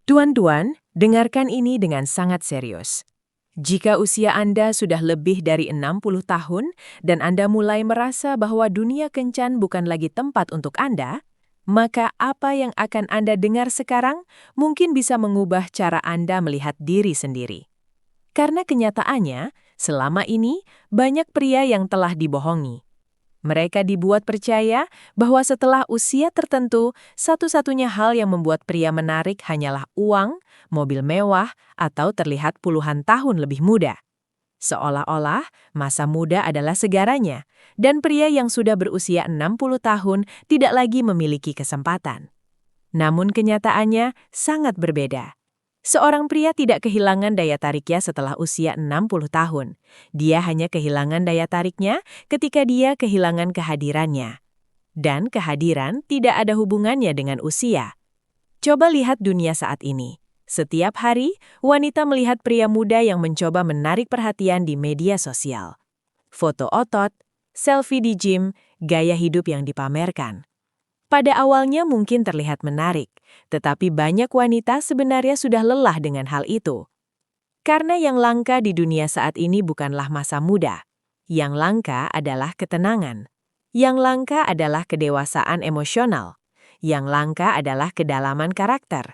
Tuan-tuan, dengarkan ini dengan sangat serius. Jika usia Anda sudah lebih dari 60 tahun dan Anda mulai merasa bahwa dunia kencan bukan lagi tempat untuk Anda, maka apa yang akan Anda dengar sekarang mungkin bisa mengubah cara Anda melihat diri sendiri. Karena kenyataannya, selama ini banyak pria yang telah dibohongi. Mereka dibuat percaya bahwa setelah usia tertentu, satu-satunya hal yang membuat pria menarik hanyalah uang, mobil mewah, atau terlihat puluhan tahun lebih muda. Seolah-olah masa muda adalah segaranya, dan pria yang sudah berusia 60 tahun tidak lagi memiliki kesempatan. Namun kenyataannya sangat berbeda. Seorang pria tidak kehilangan daya tariknya setelah usia 60 tahun. Dia hanya kehilangan daya tariknya ketika dia kehilangan kehadirannya. Dan kehadiran tidak ada hubungannya dengan usia. Coba lihat dunia saat ini. Setiap hari, wanita melihat pria muda yang mencoba menarik perhatian di media sosial. Foto otot, selfie di gym, gaya hidup yang dipamerkan. Pada awalnya mungkin terlihat menarik, tetapi banyak wanita sebenarnya sudah lelah dengan hal itu. Karena yang langka di dunia saat ini bukanlah masa muda. Yang langka adalah ketenangan. Yang langka adalah kedewasaan emosional. Yang langka adalah kedalaman karakter.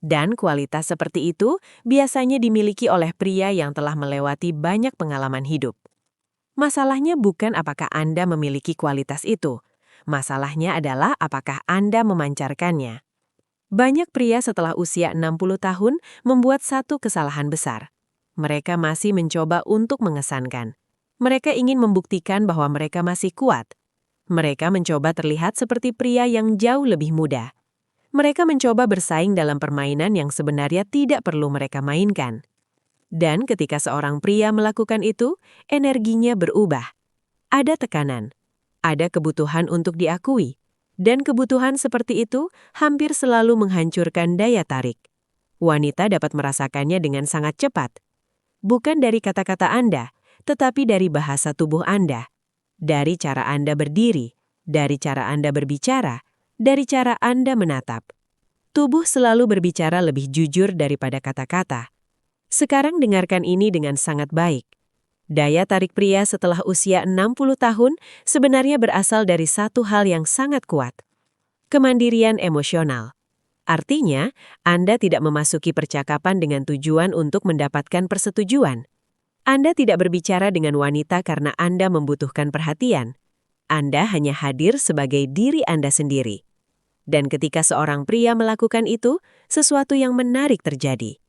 Dan kualitas seperti itu biasanya dimiliki oleh pria yang telah melewati banyak pengalaman hidup. Masalahnya bukan apakah Anda memiliki kualitas itu. Masalahnya adalah apakah Anda memancarkannya. Banyak pria setelah usia 60 tahun membuat satu kesalahan besar. Mereka masih mencoba untuk mengesankan. Mereka ingin membuktikan bahwa mereka masih kuat. Mereka mencoba terlihat seperti pria yang jauh lebih muda. Mereka mencoba bersaing dalam permainan yang sebenarnya tidak perlu mereka mainkan. Dan ketika seorang pria melakukan itu, energinya berubah. Ada tekanan. Ada kebutuhan untuk diakui, dan kebutuhan seperti itu hampir selalu menghancurkan daya tarik. Wanita dapat merasakannya dengan sangat cepat. Bukan dari kata-kata Anda, tetapi dari bahasa tubuh Anda. Dari cara Anda berdiri, dari cara Anda berbicara, dari cara Anda menatap. Tubuh selalu berbicara lebih jujur daripada kata-kata. Sekarang dengarkan ini dengan sangat baik. Daya tarik pria setelah usia 60 tahun sebenarnya berasal dari satu hal yang sangat kuat. Kemandirian emosional. Artinya, Anda tidak memasuki percakapan dengan tujuan untuk mendapatkan persetujuan. Anda tidak berbicara dengan wanita karena Anda membutuhkan perhatian. Anda hanya hadir sebagai diri Anda sendiri. Dan ketika seorang pria melakukan itu, sesuatu yang menarik terjadi.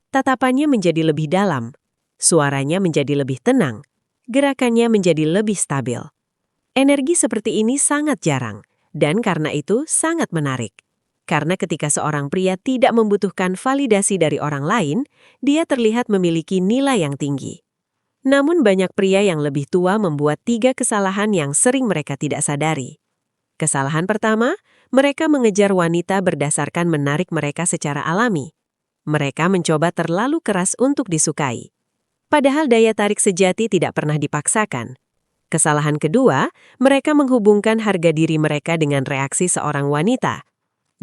Tatapannya menjadi lebih dalam. Suaranya menjadi lebih tenang, gerakannya menjadi lebih stabil. Energi seperti ini sangat jarang, dan karena itu sangat menarik. Karena ketika seorang pria tidak membutuhkan validasi dari orang lain, dia terlihat memiliki nilai yang tinggi. Namun banyak pria yang lebih tua membuat 3 kesalahan yang sering mereka tidak sadari. Kesalahan pertama, mereka mengejar wanita berdasarkan menarik mereka secara alami. Mereka mencoba terlalu keras untuk disukai. Padahal daya tarik sejati tidak pernah dipaksakan. Kesalahan kedua, mereka menghubungkan harga diri mereka dengan reaksi seorang wanita.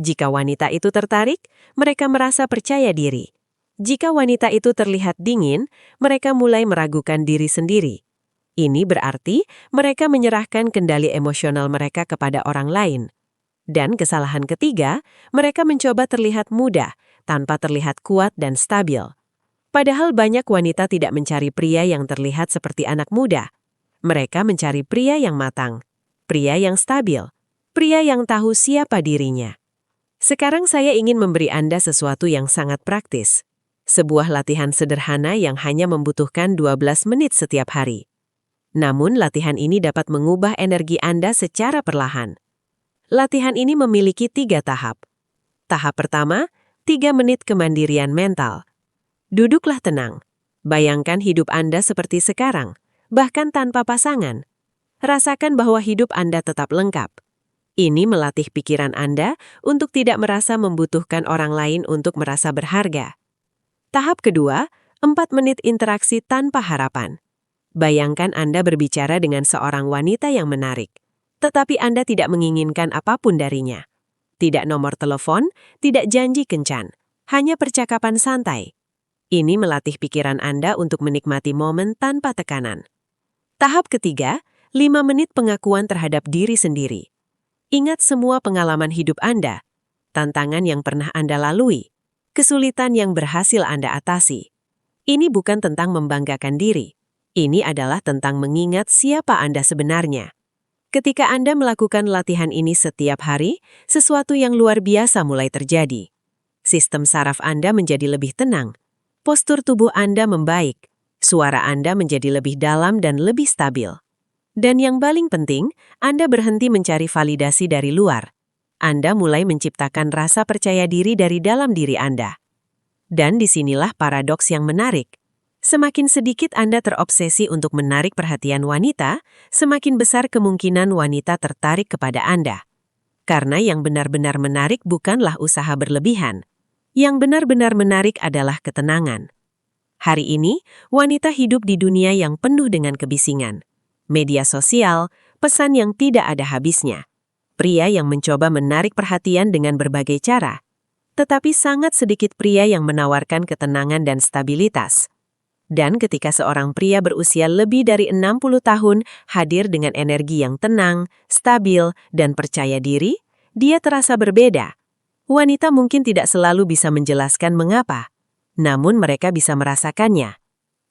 Jika wanita itu tertarik, mereka merasa percaya diri. Jika wanita itu terlihat dingin, mereka mulai meragukan diri sendiri. Ini berarti mereka menyerahkan kendali emosional mereka kepada orang lain. Dan kesalahan ketiga, mereka mencoba terlihat mudah, tanpa terlihat kuat dan stabil. Padahal banyak wanita tidak mencari pria yang terlihat seperti anak muda. Mereka mencari pria yang matang, pria yang stabil, pria yang tahu siapa dirinya. Sekarang saya ingin memberi Anda sesuatu yang sangat praktis. Sebuah latihan sederhana yang hanya membutuhkan 12 menit setiap hari. Namun latihan ini dapat mengubah energi Anda secara perlahan. Latihan ini memiliki 3 tahap. Tahap pertama, 3 menit kemandirian mental. Duduklah tenang. Bayangkan hidup Anda seperti sekarang, bahkan tanpa pasangan. Rasakan bahwa hidup Anda tetap lengkap. Ini melatih pikiran Anda untuk tidak merasa membutuhkan orang lain untuk merasa berharga. Tahap kedua, 4 menit interaksi tanpa harapan. Bayangkan Anda berbicara dengan seorang wanita yang menarik, tetapi Anda tidak menginginkan apapun darinya. Tidak nomor telepon, tidak janji kencan. Hanya percakapan santai. Ini melatih pikiran Anda untuk menikmati momen tanpa tekanan. Tahap ketiga, 5 menit pengakuan terhadap diri sendiri. Ingat semua pengalaman hidup Anda, tantangan yang pernah Anda lalui, kesulitan yang berhasil Anda atasi. Ini bukan tentang membanggakan diri. Ini adalah tentang mengingat siapa Anda sebenarnya. Ketika Anda melakukan latihan ini setiap hari, sesuatu yang luar biasa mulai terjadi. Sistem saraf Anda menjadi lebih tenang. Postur tubuh Anda membaik. Suara Anda menjadi lebih dalam dan lebih stabil. Dan yang paling penting, Anda berhenti mencari validasi dari luar. Anda mulai menciptakan rasa percaya diri dari dalam diri Anda. Dan disinilah paradoks yang menarik. Semakin sedikit Anda terobsesi untuk menarik perhatian wanita, semakin besar kemungkinan wanita tertarik kepada Anda. Karena yang benar-benar menarik bukanlah usaha berlebihan. Yang benar-benar menarik adalah ketenangan. Hari ini, wanita hidup di dunia yang penuh dengan kebisingan. Media sosial, pesan yang tidak ada habisnya. Pria yang mencoba menarik perhatian dengan berbagai cara. Tetapi sangat sedikit pria yang menawarkan ketenangan dan stabilitas. Dan ketika seorang pria berusia lebih dari 60 tahun hadir dengan energi yang tenang, stabil, dan percaya diri, dia terasa berbeda. Wanita mungkin tidak selalu bisa menjelaskan mengapa, namun mereka bisa merasakannya.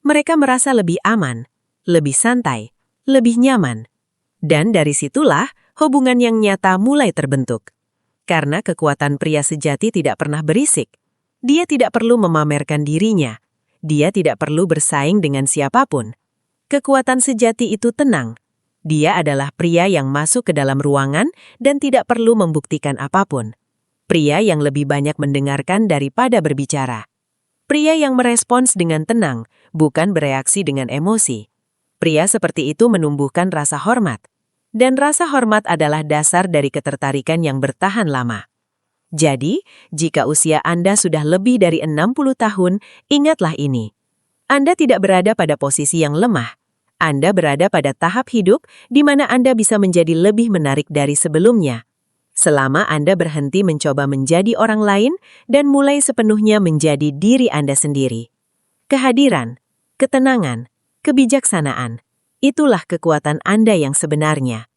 Mereka merasa lebih aman, lebih santai, lebih nyaman. Dan dari situlah hubungan yang nyata mulai terbentuk. Karena kekuatan pria sejati tidak pernah berisik. Dia tidak perlu memamerkan dirinya. Dia tidak perlu bersaing dengan siapapun. Kekuatan sejati itu tenang. Dia adalah pria yang masuk ke dalam ruangan dan tidak perlu membuktikan apapun. Pria yang lebih banyak mendengarkan daripada berbicara. Pria yang merespons dengan tenang, bukan bereaksi dengan emosi. Pria seperti itu menumbuhkan rasa hormat. Dan rasa hormat adalah dasar dari ketertarikan yang bertahan lama. Jadi, jika usia Anda sudah lebih dari 60 tahun, ingatlah ini. Anda tidak berada pada posisi yang lemah. Anda berada pada tahap hidup di mana Anda bisa menjadi lebih menarik dari sebelumnya. Selama Anda berhenti mencoba menjadi orang lain dan mulai sepenuhnya menjadi diri Anda sendiri. Kehadiran, ketenangan, kebijaksanaan, itulah kekuatan Anda yang sebenarnya.